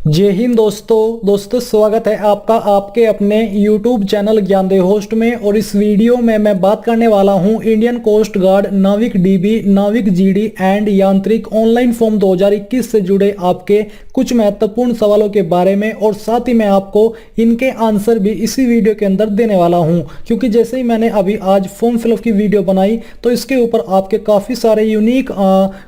जय हिंद दोस्तों स्वागत है आपका आपके अपने YouTube चैनल ज्ञानदेव होस्ट में। और इस वीडियो में मैं बात करने वाला हूं इंडियन कोस्ट गार्ड, नाविक डीबी, नाविक जीडी एंड यांत्रिक ऑनलाइन फॉर्म 2021 से जुड़े आपके कुछ महत्वपूर्ण सवालों के बारे में। और साथ ही मैं आपको इनके आंसर भी इसी वीडियो के अंदर देने वाला हूं, क्योंकि जैसे ही मैंने अभी आज फॉर्म फिलअप की वीडियो बनाई तो इसके ऊपर आपके काफ़ी सारे यूनिक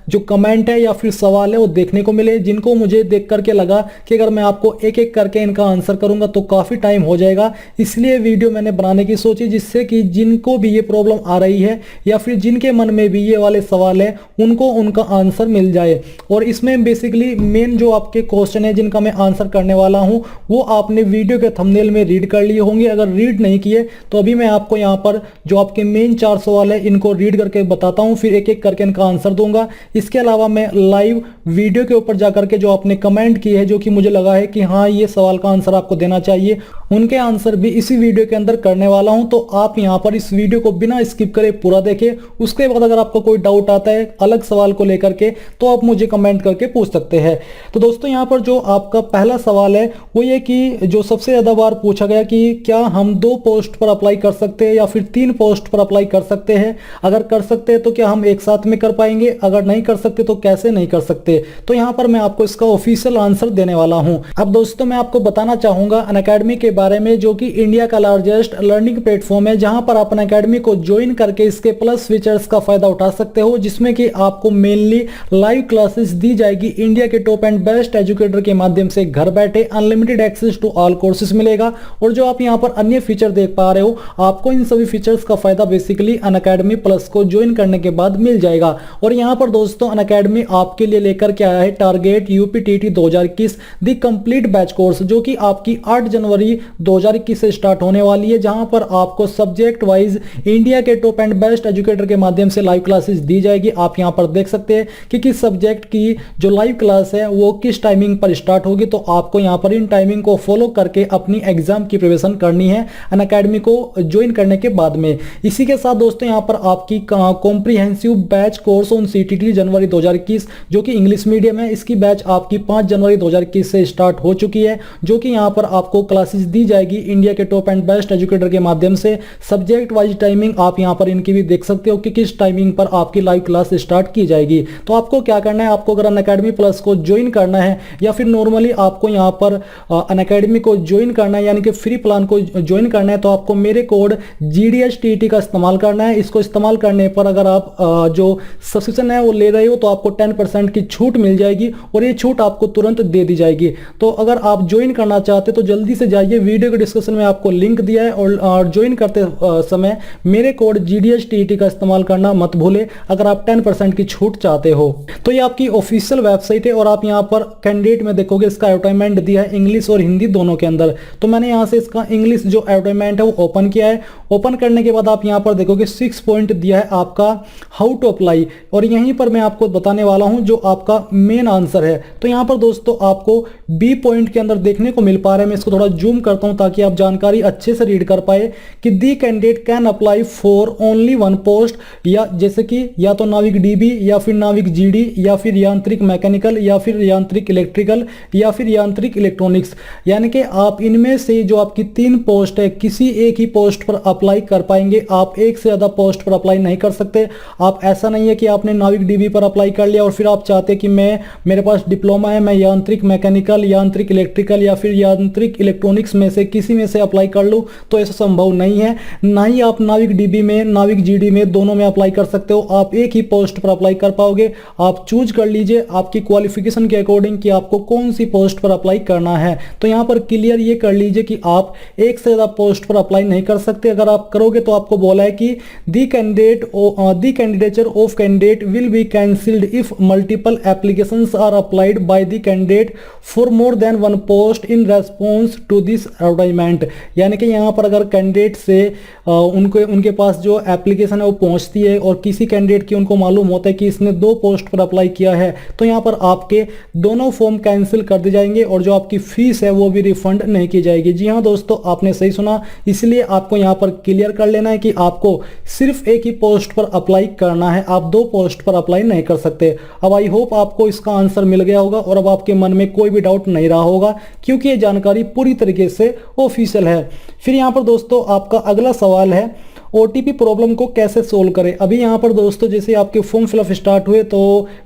जो कमेंट है या फिर सवाल है वो देखने को मिले, जिनको मुझे देख करके लगा कि अगर मैं आपको एक एक करके इनका आंसर करूंगा तो काफ़ी टाइम हो जाएगा। इसलिए वीडियो मैंने बनाने की सोची, जिससे कि जिनको भी ये प्रॉब्लम आ रही है या फिर जिनके मन में भी ये वाले सवाल है उनको उनका आंसर मिल जाए। और इसमें बेसिकली मेन जो आपके क्वेश्चन है जिनका मैं आंसर करने वाला हूं वो आपने वीडियो के थंबनेल में रीड कर लिए होंगे। अगर रीड नहीं किए तो अभी मैं आपको यहाँ पर जो आपके मेन 4 सवाल है इनको रीड करके बताता हूँ, फिर एक एक करके इनका आंसर दूंगा। इसके अलावा मैं लाइव वीडियो के ऊपर जाकर के जो आपने कमेंट किए हैं, जो कि मुझे लगा है कि हाँ ये सवाल का आंसर आपको देना चाहिए, उनके आंसर भी इसी वीडियो के अंदर करने वाला हूं। तो आप यहां पर इस वीडियो को बिना स्किप करे पूरा देखें। उसके बाद अगर आपको कोई डाउट आता है अलग सवाल को लेकर के तो आप मुझे कमेंट करके पूछ सकते हैं। तो दोस्तों यहां पर जो आपका पहला सवाल है वो ये कि जो सबसे ज्यादा बार पूछा गया कि क्या हम 2 पोस्ट पर अप्लाई कर सकते हैं या फिर 3 पोस्ट पर अप्लाई कर सकते हैं, अगर कर सकते हैं तो क्या हम एक साथ में कर पाएंगे, अगर नहीं कर सकते तो कैसे नहीं कर सकते। तो यहां पर मैं आपको इसका ऑफिशियल आंसर देने वाला हूं। अब दोस्तों मैं आपको बताना चाहूंगा अनअकैडमी के बारे में, जो कि इंडिया का लार्जेस्ट लर्निंग प्लेटफॉर्म है, जहां पर आप अनअकैडमी को ज्वाइन करके इसके प्लस फीचर्स का फायदा उठा सकते हो, जिसमें कि आपको मेनली लाइव क्लासेस दी जाएगी इंडिया के टॉप एंड बेस्ट एजुकेटर के माध्यम से। घर बैठे unlimited access to all courses मिलेगा। और जो आप यहां पर अन्य फीचर देख पा रहे हो, आपको इन सभी फीचर्स का फायदा बेसिकली अनअकैडमी प्लस को ज्वाइन करने के बाद मिल जाएगा। और यहां पर दोस्तों अनअकैडमी आपके लिए लेकर के आया है टारगेट यूपीटीटी 2021 दी कंप्लीट बैच कोर्स, जो कि आपकी 8 जनवरी 2021 से स्टार्ट होने वाली है, जहां पर आपको सब्जेक्ट वाइज इंडिया के टॉप एंड बेस्ट एजुकेटर के माध्यम से लाइव क्लासेस दी जाएगी। आप यहां पर देख सकते हैं कि किस सब्जेक्ट की जो लाइव क्लास है वो किस टाइमिंग पर स्टार्ट होगी। तो आपको यहां पर इन टाइमिंग को फॉलो करके अपनी एग्जाम की प्रिपरेशन करनी है अनअकैडमी को ज्वाइन करने के बाद में। इसी के साथ दोस्तों यहां पर आपकी comprehensive batch course on CTT जनवरी 2021, जो कि इंग्लिश मीडियम है, इसकी बैच आपकी 5 जनवरी 2021 से स्टार्ट हो चुकी है, जो कि यहां पर आपको क्लासेस दी जाएगी इंडिया के टॉप एंड बेस्ट एजुकेटर के माध्यम से। सब्जेक्ट वाइज टाइमिंग आप यहां पर इनकी भी देख सकते हो कि किस टाइमिंग पर आपकी लाइव क्लास स्टार्ट की जाएगी। तो आपको क्या करना है, आपको अगर अनअकैडमी प्लस को ज्वाइन करना है या फिर नॉर्मली आपको यहां पर अनअकैडमी को ज्वाइन करना है यानी कि फ्री प्लान को ज्वाइन करना है, तो आपको मेरे कोड GDSTT का इस्तेमाल करना है। इसको इस्तेमाल करने पर अगर आप जो सब्सक्रिप्शन है वो ले रहे हो तो आपको 10% की छूट मिल जाएगी और ये छूट आपको तुरंत दे दी जाएगी। तो अगर आप ज्वाइन करना चाहते तो जल्दी से जाइए, वीडियो के डिस्क्रिप्शन में आपको लिंक दिया है और ज्वाइन करते समय मेरे कोड GDSTT का इस्तेमाल करना मत भूले अगर आप 10% की छूट चाहते हो। तो ये आपकी ऑफिशियल वेबसाइट है और आप यहाँ पर कैंडिडेट में देखोगे इसका एडवर्टाइजमेंट दिया है इंग्लिश और हिंदी दोनों के अंदर। तो मैंने यहाँ से इसका इंग्लिश जो एडवर्टाइजमेंट है वो ओपन किया है। ओपन करने के बाद आप यहाँ पर देखोगे 6 पॉइंट दिया है आपका हाउ टू अप्लाई, और यहीं पर मैं आपको बताने वाला हूं जो आपका मेन आंसर है। तो यहाँ पर दोस्तों आपको बी पॉइंट के अंदर देखने को मिल पा रहा है, मैं इसको थोड़ा जूम करता हूं ताकि आप जानकारी अच्छे से रीड कर पाए कि the candidate can apply for only 1 post, या जैसे कि या तो नाविक डीबी या फिर नाविक जीडी या फिर यांत्रिक मैकेनिकल या फिर यांत्रिक इलेक्ट्रिकल या फिर यांत्रिक इलेक्ट्रॉनिक्स, यानी कि आप इनमें से जो आपकी 3 पोस्ट है किसी एक ही पोस्ट पर अप्लाई कर पाएंगे। आप एक से ज्यादा पोस्ट पर अप्लाई नहीं कर सकते। आप ऐसा नहीं है कि आपने नाविक डीबी पर अप्लाई कर लिया और फिर आप चाहते कि मेरे पास डिप्लोमा है, मैं यांत्रिक मैकेनिकल, यांत्रिक इलेक्ट्रिकल या फिर यांत्रिक इलेक्ट्रॉनिक्स में से किसी में से अप्लाई कर लूं, तो ऐसा संभव नहीं है। ना ही आप नाविक डीबी में, नाविक जीडी में, दोनों में अप्लाई कर सकते हो। आप एक ही पोस्ट पर अप्लाई कर पाओगे। आप चूज कर लीजिए आपकी क्वालिफिकेशन के अकॉर्डिंग कि आपको कौन सी पोस्ट पर अप्लाई करना है। तो यहाँ पर क्लियर ये कर लीजिए कि आप एक से ज्यादा पोस्ट पर अप्लाई नहीं कर सकते। अगर आप करोगे तो आपको बोला है कि the candidature of candidate will be cancelled if multiple applications are applied by the candidate for more than 1 post in response to this advertisement, यानी कि यहाँ पर अगर कैंडिडेट से उनके पास जो एप्लीकेशन है वो पहुंचती है और किसी कैंडिडेट की उनको मालूम होता है कि इसने 2 पोस्ट पर अप्लाई किया है, तो यहाँ पर आपके दोनों फॉर्म कैंसिल कर दिए जाएंगे और जो आपकी फीस है वो भी रिफंड नहीं की जाएगी। जी हाँ दोस्तों, आपने सही सुना, इसलिए आपको यहाँ पर क्लियर कर लेना है कि आपको सिर्फ एक ही पोस्ट पर अप्लाई करना है, आप 2 पोस्ट पर अप्लाई नहीं कर सकते। अब आई होप आपको इसका आंसर मिल गया होगा और अब आपके मन में कोई भी डाउट नहीं रहा होगा, क्योंकि ये जानकारी पूरी तरीके से ऑफिशियल है। फिर यहाँ पर दोस्तों आपका अगला सवाल है, ओटीपी प्रॉब्लम को कैसे सोल्व करें। अभी यहाँ पर दोस्तों जैसे आपके फॉर्म फिलअप स्टार्ट हुए तो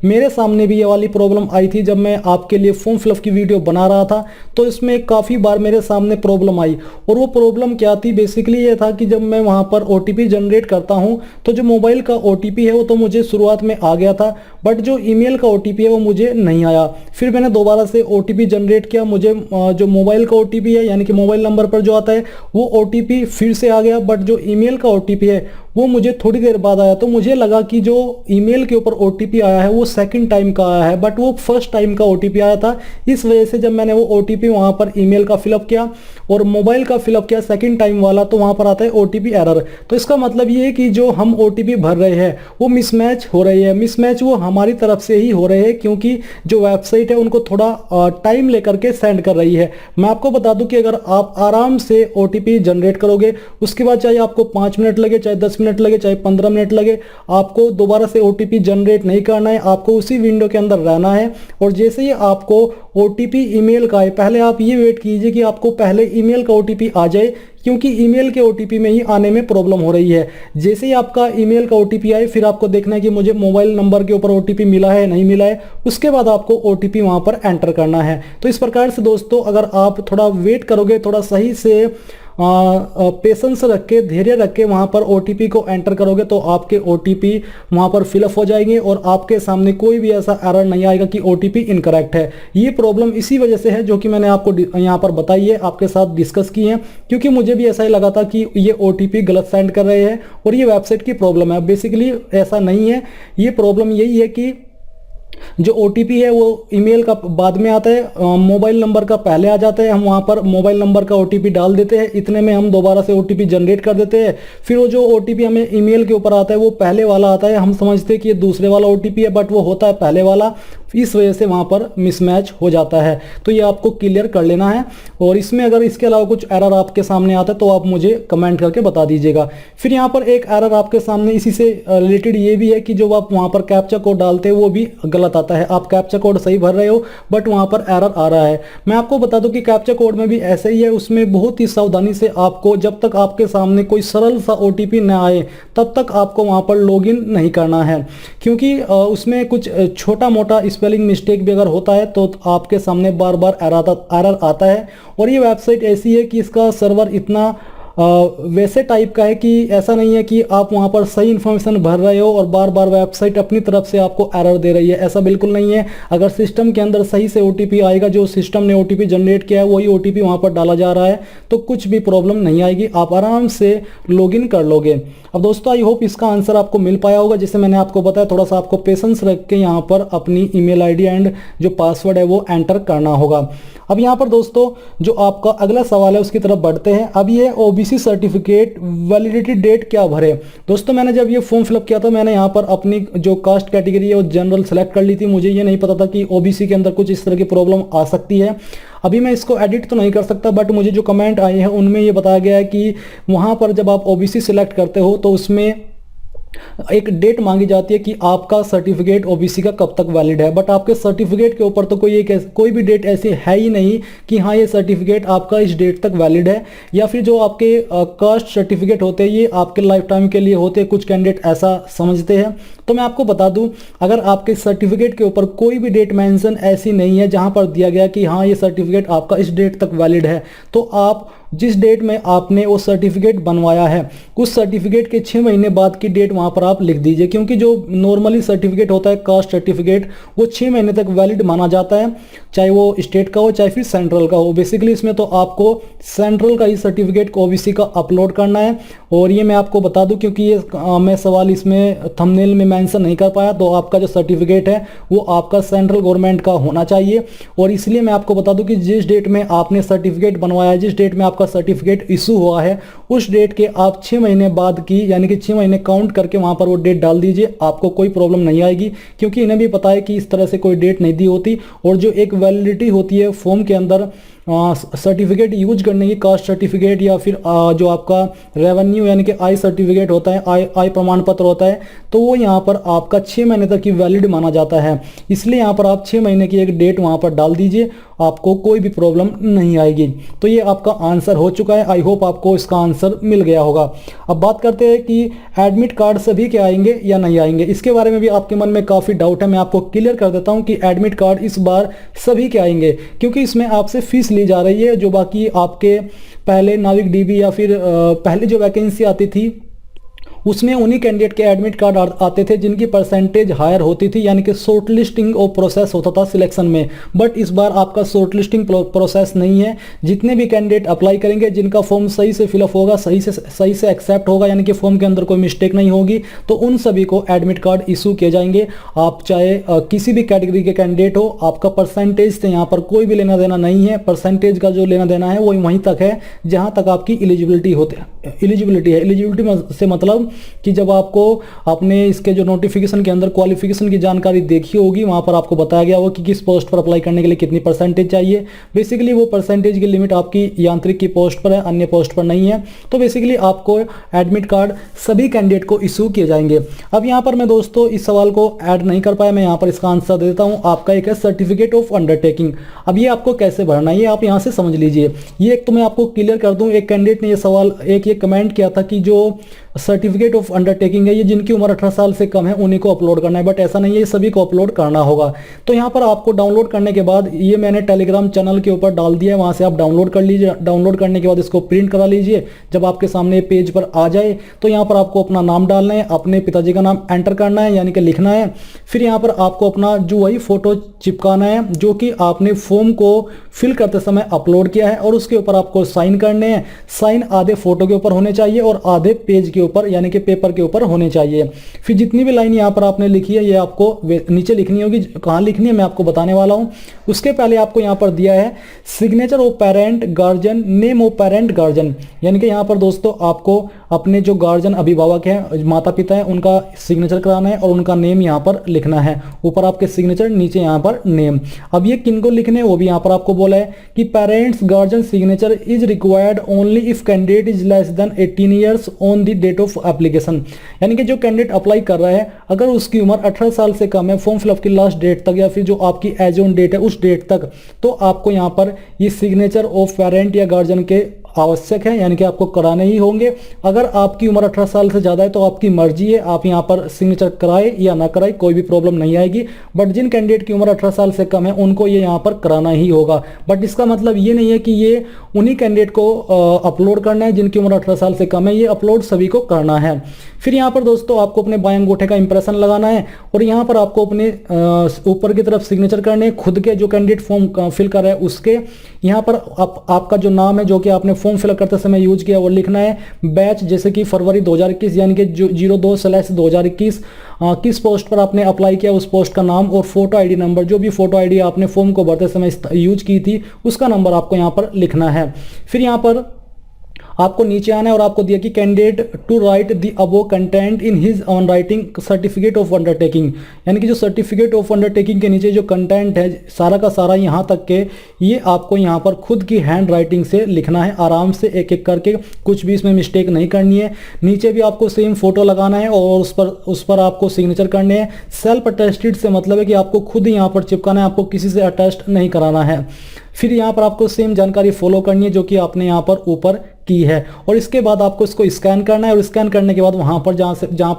मेरे सामने भी ये वाली प्रॉब्लम आई थी। जब मैं आपके लिए फॉर्म फिलअप की वीडियो बना रहा था तो इसमें काफ़ी बार मेरे सामने प्रॉब्लम आई, और वो प्रॉब्लम क्या थी, बेसिकली ये था कि जब मैं वहाँ पर ओटीपी जनरेट करता हूँ तो जो मोबाइल का ओटीपी है वो तो मुझे शुरुआत में आ गया था, बट जो ईमेल का ओटीपी है वो मुझे नहीं आया। फिर मैंने दोबारा से ओटीपी जनरेट किया, मुझे जो मोबाइल का ओटीपी है यानी कि मोबाइल नंबर पर जो आता है वो ओटीपी फिर से आ गया, बट जो ईमेल का ओटीपी है वो मुझे थोड़ी देर बाद आया। तो मुझे लगा कि जो ईमेल के ऊपर ओटीपी आया है वो सेकंड टाइम का आया है, बट वो फर्स्ट टाइम का ओटीपी आया था। इस वजह से जब मैंने वो ओटीपी वहां पर ईमेल का फिलअप किया और मोबाइल का फिलअप किया सेकंड टाइम वाला, तो वहां पर आता है ओटीपी एरर। तो इसका मतलब ये है कि जो हम ओटीपी भर रहे हैं वो मिसमैच हो रही है। मिसमैच वो हमारी तरफ से ही हो रहे हैं, क्योंकि जो वेबसाइट है उनको थोड़ा टाइम लेकर के सेंड कर रही है। मैं आपको बता दूं कि अगर आप आराम से ओटीपी जनरेट करोगे, उसके बाद चाहे आपको 5 मिनट लगे, चाहे 10 मिनट लगे, चाहे 15 मिनट लगे, आपको दोबारा से ओटीपी जनरेट नहीं करना है, आपको उसी विंडो के अंदर रहना है। और जैसे ही आपको ओटीपी ईमेल का है, पहले आप ये वेट कीजिए कि आपको पहले ईमेल का ओटीपी आ जाए, क्योंकि ईमेल के ओटीपी में ही आने में प्रॉब्लम हो रही है। जैसे ही आपका ईमेल का ओटीपी आए, फिर आपको देखना है कि मुझे मोबाइल नंबर के ऊपर ओटीपी मिला है नहीं मिला है, उसके बाद आपको ओटीपी वहां पर एंटर करना है। तो इस प्रकार से दोस्तों अगर आप थोड़ा वेट करोगे, थोड़ा सही से पेशेंस रख के, धैर्य रख के वहां पर ओटीपी को एंटर करोगे, तो आपके ओटीपी वहां पर फिलअप हो जाएंगे और आपके सामने कोई भी ऐसा एरर नहीं आएगा कि ओटीपी इनकरेक्ट है। ये प्रॉब्लम इसी वजह से है जो कि मैंने आपको यहां पर बताई है, आपके साथ डिस्कस की है, क्योंकि मुझे भी ऐसा ही लगा था कि ये ओटीपी गलत सेंड कर रहे हैं और ये वेबसाइट की प्रॉब्लम है। बेसिकली ऐसा नहीं है, ये प्रॉब्लम यही है कि जो ओटीपी है वो ईमेल का बाद में आता है, मोबाइल नंबर का पहले आ जाता है। हम वहां पर मोबाइल नंबर का ओटीपी डाल देते हैं, इतने में हम दोबारा से ओटीपी जनरेट कर देते हैं। फिर वो जो ओटीपी हमें ईमेल के ऊपर आता है वो पहले वाला आता है, हम समझते हैं कि ये दूसरे वाला ओटीपी है, बट वो होता है पहले वाला। इस वजह से वहां पर मिसमैच हो जाता है। तो ये आपको क्लियर कर लेना है, और इसमें अगर इसके अलावा कुछ एरर आपके सामने आता है तो आप मुझे कमेंट करके बता दीजिएगा। फिर यहाँ पर एक एरर आपके सामने इसी से रिलेटेड ये भी है कि जो आप वहां पर कैप्चा कोड डालते हैं वो भी गलत आता है। आप कैप्चा कोड सही भर रहे हो बट वहां पर एरर आ रहा है। मैं आपको बता दूं कि कैप्चा कोड में भी ऐसे ही है, उसमें बहुत ही सावधानी से आपको, जब तक आपके सामने कोई सरल सा ओटीपी न आए तब तक आपको वहां पर लॉगिन नहीं करना है, क्योंकि उसमें कुछ छोटा मोटा स्पेलिंग मिस्टेक भी अगर होता है तो आपके सामने बार बार एरर आता है। और ये वेबसाइट ऐसी है कि इसका सर्वर इतना वैसे टाइप का है कि ऐसा नहीं है कि आप वहां पर सही इन्फॉर्मेशन भर रहे हो और बार बार वेबसाइट अपनी तरफ से आपको एरर दे रही है, ऐसा बिल्कुल नहीं है। अगर सिस्टम के अंदर सही से ओटीपी आएगा, जो सिस्टम ने ओटीपी जनरेट किया है वही ओटीपी वहां पर डाला जा रहा है, तो कुछ भी प्रॉब्लम नहीं आएगी, आप आराम से लॉगिन कर लोगे। अब दोस्तों आई होप इसका आंसर आपको मिल पाया होगा। जैसे मैंने आपको बताया, थोड़ा सा आपको पेशेंस रख के यहाँ पर अपनी ईमेल आईडी एंड जो पासवर्ड है वो एंटर करना होगा। अब यहाँ पर दोस्तों जो आपका अगला सवाल है उसकी तरफ बढ़ते हैं। अब ये ओबीसी सर्टिफिकेट वैलिडिटी डेट क्या भरे। दोस्तों मैंने जब ये फॉर्म फिलअप किया था, मैंने यहाँ पर अपनी जो कास्ट कैटेगरी है वो जनरल सेलेक्ट कर ली थी। मुझे ये नहीं पता था कि ओबीसी के अंदर कुछ इस तरह की प्रॉब्लम आ सकती है। अभी मैं इसको एडिट तो नहीं कर सकता, बट मुझे जो कमेंट आए हैं उनमें ये बताया गया है कि वहाँ पर जब आप ओबीसी सिलेक्ट करते हो तो उसमें एक डेट मांगी जाती है कि आपका सर्टिफिकेट ओबीसी का कब तक वैलिड है, बट आपके सर्टिफिकेट के ऊपर तो कोई भी डेट ऐसी है ही नहीं कि हाँ ये सर्टिफिकेट आपका इस डेट तक वैलिड है। या फिर जो आपके कास्ट सर्टिफिकेट होते हैं ये आपके लाइफ टाइम के लिए होते हैं, कुछ कैंडिडेट ऐसा समझते हैं। तो मैं आपको बता दूं, अगर आपके सर्टिफिकेट के ऊपर कोई भी डेट मेंशन ऐसी नहीं है जहां पर दिया गया कि हाँ ये सर्टिफिकेट आपका इस डेट तक वैलिड है, तो आप जिस डेट में आपने वो सर्टिफिकेट बनवाया है उस सर्टिफिकेट के 6 महीने बाद की डेट वहाँ पर आप लिख दीजिए, क्योंकि जो नॉर्मली सर्टिफिकेट होता है कास्ट सर्टिफिकेट वो 6 महीने तक वैलिड माना जाता है, चाहे वो स्टेट का हो चाहे फिर सेंट्रल का हो। बेसिकली इसमें तो आपको सेंट्रल का ही सर्टिफिकेट ओबीसी का अपलोड करना है। और ये मैं आपको बता दूं क्योंकि ये मैं सवाल इसमें थंबनेल में मेंशन नहीं कर पाया, तो आपका जो सर्टिफिकेट है वो आपका सेंट्रल गवर्नमेंट का होना चाहिए। और इसलिए मैं आपको बता दूं कि जिस डेट में आपने सर्टिफिकेट बनवाया, जिस डेट में आपका सर्टिफिकेट इशू हुआ है उस डेट के आप 6 महीने बाद की यानी कि 6 महीने काउंट करके वहां पर वो डेट डाल दीजिए, आपको कोई प्रॉब्लम नहीं आएगी। क्योंकि इन्हें भी पता है कि इस तरह से कोई डेट नहीं दी होती, और जो एक वैलिडिटी होती है फॉर्म के अंदर सर्टिफिकेट यूज करने की, कास्ट सर्टिफिकेट या फिर जो आपका रेवेन्यू यानी कि आय सर्टिफिकेट होता है, आय प्रमाण पत्र होता है, तो वो यहाँ पर आपका 6 महीने तक की वैलिड माना जाता है। इसलिए यहाँ पर आप 6 महीने की एक डेट वहाँ पर डाल दीजिए, आपको कोई भी प्रॉब्लम नहीं आएगी। तो ये आपका आंसर हो चुका है। आई होप आपको इसका आंसर मिल गया होगा। अब बात करते हैं कि एडमिट कार्ड सभी के आएंगे या नहीं आएंगे। इसके बारे में भी आपके मन में काफ़ी डाउट है, मैं आपको क्लियर कर देता हूँ कि एडमिट कार्ड इस बार सभी के आएंगे, क्योंकि इसमें आपसे फीस ली जा रही है। जो बाकी आपके पहले नाविक डीबी या फिर पहले जो वैकेंसी आती थी उसमें उन्हीं कैंडिडेट के एडमिट कार्ड आते थे जिनकी परसेंटेज हायर होती थी, यानी कि शॉर्ट लिस्टिंग और प्रोसेस होता था सिलेक्शन में। बट इस बार आपका शॉर्ट लिस्टिंग प्रोसेस नहीं है। जितने भी कैंडिडेट अप्लाई करेंगे, जिनका फॉर्म सही से फिलअप होगा, सही से एक्सेप्ट होगा, यानी कि फॉर्म के अंदर कोई मिस्टेक नहीं होगी, तो उन सभी को एडमिट कार्ड इशू किए जाएंगे। आप चाहे किसी भी कैटेगरी के कैंडिडेट हो, आपका परसेंटेज से यहाँ पर कोई भी लेना देना नहीं है। परसेंटेज का जो लेना देना है वो वहीं तक है जहाँ तक आपकी एलिजिबिलिटी है। एलिजिबिलिटी से मतलब कि जब आपको अपने इसके जो नोटिफिकेशन के अंदर क्वालिफिकेशन की जानकारी देखी होगी, वहां पर आपको बताया गया होगा कि किस पोस्ट पर अप्लाई करने के लिए कितनी परसेंटेज चाहिए। बेसिकली वो परसेंटेज की लिमिट आपकी यांत्रिक की पोस्ट पर है, अन्य पोस्ट पर नहीं है। तो बेसिकली आपको एडमिट कार्ड सभी कैंडिडेट को इशू किए जाएंगे। अब यहाँ पर मैं दोस्तों इस सवाल को ऐड नहीं कर पाया, मैं यहाँ पर इसका आंसर दे देता हूँ। आपका एक है सर्टिफिकेट ऑफ अंडरटेकिंग। अब ये आपको कैसे भरना है ये आप यहाँ से समझ लीजिए। ये एक तो मैं आपको क्लियर कर दूँ, एक कैंडिडेट ने ये सवाल ये कमेंट किया था कि जो सर्टिफिकेट ऑफ अंडरटेकिंग है ये जिनकी उम्र 18 साल से कम है उन्हीं को अपलोड करना है, बट ऐसा नहीं है, ये सभी को अपलोड करना होगा। तो यहाँ पर आपको डाउनलोड करने के बाद ये मैंने टेलीग्राम चैनल के ऊपर डाल दिया है, वहाँ से आप डाउनलोड कर लीजिए। डाउनलोड करने के बाद इसको प्रिंट करा लीजिए। जब आपके सामने पेज पर आ जाए तो यहाँ पर आपको अपना नाम डालना है, अपने पिताजी का नाम एंटर करना है यानी कि लिखना है। फिर यहाँ पर आपको अपना जो वही फोटो चिपकाना है जो कि आपने फॉर्म को फिल करते समय अपलोड किया है, और उसके ऊपर आपको साइन करने हैं। साइन आधे फोटो के ऊपर होने चाहिए और आधे पेज के ऊपर यानी कि पेपर के ऊपर होने चाहिए। फिर जितनी भी लाइन यहाँ पर आपने लिखी है ये आपको नीचे लिखनी होगी। कहाँ लिखनी है मैं आपको बताने वाला हूँ। उसके पहले आपको यहाँ पर दिया है signature of parent guardian, name of parent guardian, यानी कि यहाँ पर दोस्तों आपको अपने जो गार्जियन अभिभावक हैं, माता पिता हैं, उनका सिग्नेचर कराना है और उनका नेम यहाँ पर लिखना है। ऊपर आपके सिग्नेचर, नीचे यहाँ पर नेम। अब ये किनको लिखने हैं वो भी यहाँ पर आपको बोला है कि parents guardian signature is required only if candidate is less than 18 years on the date of application. यानी कि जो कैंडिडेट अप्लाई कर रहा है अगर उसकी उम्र 18 साल से कम है फॉर्म फिलअप की लास्ट डेट तक या फिर जो आपकी एज ऑन डेट है उस डेट तक, तो आपको यहाँ पर ये सिग्नेचर ऑफ पेरेंट या गार्जियन के आवश्यक है, यानी कि आपको कराने ही होंगे। अगर आपकी उम्र 18 साल से ज़्यादा है तो आपकी मर्जी है, आप यहाँ पर सिग्नेचर कराए या ना कराए कोई भी प्रॉब्लम नहीं आएगी। बट जिन कैंडिडेट की उम्र 18 साल से कम है उनको ये यहाँ पर कराना ही होगा। बट इसका मतलब ये नहीं है कि ये उन्हीं कैंडिडेट को अपलोड करना है जिनकी उम्र 18 साल से कम है, ये अपलोड सभी को करना है। फिर यहाँ पर दोस्तों आपको अपने बाएं अंगूठे का इंप्रेशन लगाना है और यहाँ पर आपको अपने ऊपर की तरफ सिग्नेचर करने हैं, खुद के जो कैंडिडेट फॉर्म फिल कर रहे हैं उसके। यहाँ पर आपका जो नाम है जो कि आपने फॉर्म फिल करते समय यूज किया वो लिखना है। बैच जैसे कि फरवरी 2021 यानी कि 02/2021 किस पोस्ट पर आपने अप्लाई किया उस पोस्ट का नाम और फोटो आईडी नंबर, जो भी फोटो आईडी आपने फॉर्म को भरते समय यूज की थी उसका नंबर आपको यहाँ पर लिखना है। फिर यहाँ पर आपको नीचे आना है और आपको दिया कि candidate to write the above content in his own writing certificate of undertaking, यानी कि जो सर्टिफिकेट ऑफ अंडरटेकिंग के नीचे जो कंटेंट है सारा का सारा यहाँ तक के ये आपको यहाँ पर खुद की हैंड राइटिंग से लिखना है, आराम से एक एक करके, कुछ भी इसमें मिस्टेक नहीं करनी है। नीचे भी आपको सेम फोटो लगाना है और उस पर आपको सिग्नेचर करने हैं। सेल्फ अटेस्टेड से मतलब है कि आपको खुद ही यहाँ पर चिपकाना है, आपको किसी से अटेस्ट नहीं कराना है। फिर यहाँ पर आपको सेम जानकारी फॉलो करनी है जो कि आपने यहाँ पर ऊपर की है। और इसके बाद आपको इसको स्कैन करना है और स्कैन करने के बाद वहां पर जहां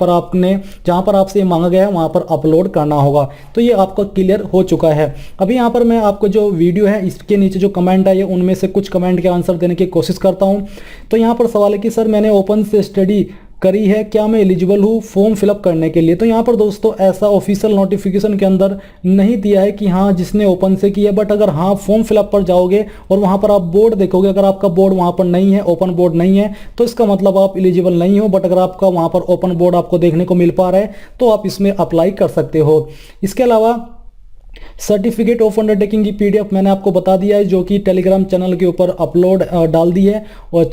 पर आपसे ये मांगा गया है वहां पर अपलोड करना होगा। तो ये आपका क्लियर हो चुका है। अभी यहाँ पर मैं आपको जो वीडियो है इसके नीचे जो कमेंट है उनमें से कुछ कमेंट के आंसर देने की कोशिश करता हूँ। तो यहाँ पर सवाल है कि सर मैंने ओपन से स्टडी करी है, क्या मैं एलिजिबल हूँ फॉर्म फिलअप करने के लिए। तो यहाँ पर दोस्तों ऐसा ऑफिशियल नोटिफिकेशन के अंदर नहीं दिया है कि हाँ जिसने ओपन से किया, बट अगर हाँ फॉर्म फिलअप पर जाओगे और वहाँ पर आप बोर्ड देखोगे, अगर आपका बोर्ड वहाँ पर नहीं है, ओपन बोर्ड नहीं है, तो इसका मतलब आप एलिजिबल नहीं हो। बट अगर आपका वहाँ पर ओपन बोर्ड आपको देखने को मिल पा रहा है तो आप इसमें अप्लाई कर सकते हो। इसके अलावा सर्टिफिकेट ऑफ अंडरटेकिंग की पीडीएफ मैंने आपको बता दिया है, जो कि टेलीग्राम चैनल के ऊपर अपलोड डाल दी है और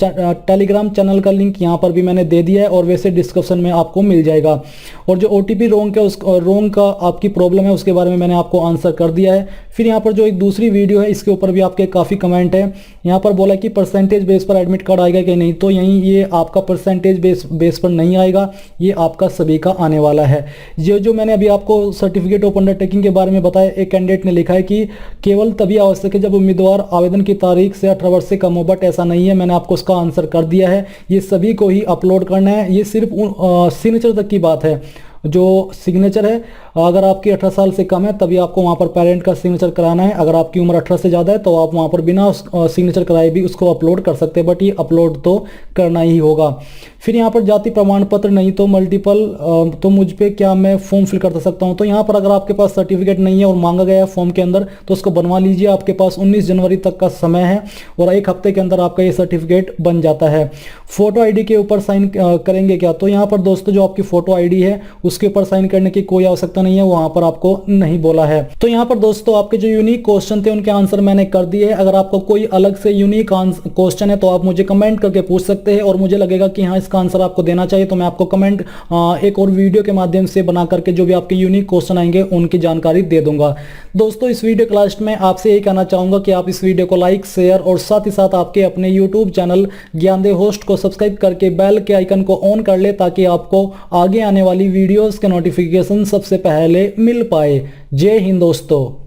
टेलीग्राम चैनल का लिंक यहाँ पर भी मैंने दे दिया है और वैसे डिस्क्रिप्शन में आपको मिल जाएगा। और जो ओटीपी रोंग का आपकी प्रॉब्लम है उसके बारे में मैंने आपको आंसर कर दिया है। फिर यहाँ पर जो एक दूसरी वीडियो है इसके ऊपर भी आपके काफ़ी कमेंट है। यहाँ पर बोला कि परसेंटेज बेस पर एडमिट कार्ड आएगा कि नहीं, तो यहीं ये आपका परसेंटेज बेस पर नहीं आएगा, ये आपका सभी का आने वाला है। ये जो मैंने अभी आपको सर्टिफिकेट ऑफ अंडरटेकिंग के बारे में बताया, एक कैंडिडेट ने लिखा है कि केवल तभी आवश्यक है जब उम्मीदवार आवेदन की तारीख से 18 वर्ष से कम हो, बट ऐसा नहीं है। मैंने आपको उसका आंसर कर दिया है, ये सभी को ही अपलोड करना है। ये सिर्फ सिग्नेचर तक की बात है। जो सिग्नेचर है अगर आपकी 18 साल से कम है तभी आपको वहाँ पर पेरेंट का सिग्नेचर कराना है। अगर आपकी उम्र 18 से ज़्यादा है तो आप वहाँ पर बिना सिग्नेचर कराए भी उसको अपलोड कर सकते हैं, बट ये अपलोड तो करना ही होगा। फिर यहाँ पर जाति प्रमाण पत्र नहीं तो मल्टीपल तो मुझ पे क्या मैं फॉर्म फिल कर सकता हूँ। तो यहाँ पर अगर आपके पास सर्टिफिकेट नहीं है और मांगा गया है फॉर्म के अंदर तो उसको बनवा लीजिए। आपके पास 19 जनवरी तक का समय है और एक हफ्ते के अंदर आपका ये सर्टिफिकेट बन जाता है। फोटो आईडी के ऊपर साइन करेंगे क्या, तो यहाँ पर दोस्तों जो आपकी फोटो आईडी है उसके ऊपर साइन करने की कोई आवश्यकता नहीं है, वहां पर आपको नहीं बोला है। तो यहाँ पर दोस्तों आपके जो यूनिक क्वेश्चन थे उनके आंसर मैंने कर दिए। अगर आपको कोई अलग से यूनिक क्वेश्चन है तो आप मुझे कमेंट करके पूछ सकते हैं और मुझे लगेगा कि हाँ इसका आंसर आपको देना चाहिए तो मैं आपको कमेंट एक और वीडियो के माध्यम से बना करके जो भी आपके यूनिक क्वेश्चन आएंगे उनकी जानकारी दे दूंगा। दोस्तों इस वीडियो के लास्ट में आपसे यही कहना चाहूंगा कि आप इस वीडियो को लाइक शेयर और साथ ही साथ आपके अपने यूट्यूब चैनल ज्ञानदेव होस्ट को सब्सक्राइब करके बेल के आइकन को ऑन कर ले ताकि आपको आगे आने वाली वीडियोस के नोटिफिकेशन सबसे पहले मिल पाए। जय हिंद दोस्तों।